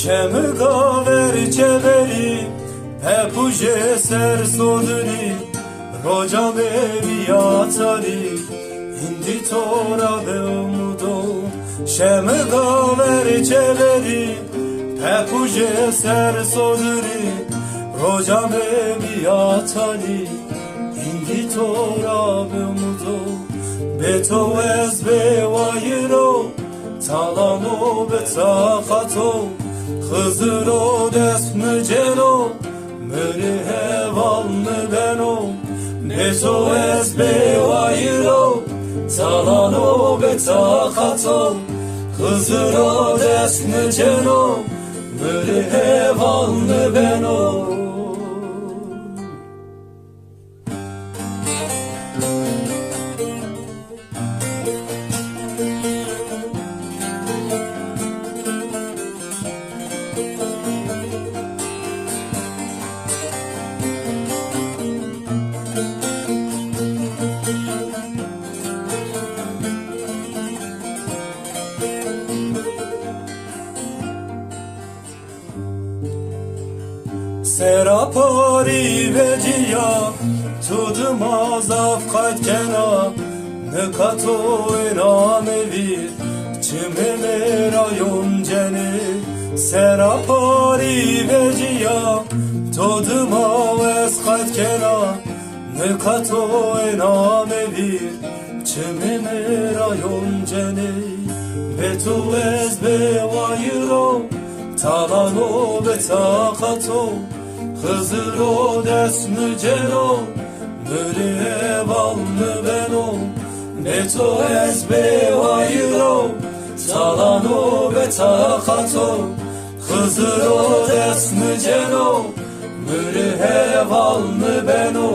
Şemga ver çeveri Pepuje ser sodri Roca bevi atari İndi tora be umudo Şemga ver çeveri Pepuje ser sodri Roca bevi atari İndi tora be umudo Beto ez be vayro Talano be takato Hızır dest mı ceno Mürü heval mı beno Beto ez be vayro Talano be takato Hızır dest mı ceno Mürü heval mı beno Serapari veciya Tudmaz afkat kena Nekato inamevi Çimene rayon ceni Serapari veciya Tudmaz afkat kena Nekato inamevi Çimene rayon ceni Betu ez be vayro Talano be takato Hızır dest mı ceno Mürü heval mı beno Beto ez be vayro Talano be takato Hızır dest mı ceno Mürü heval mı beno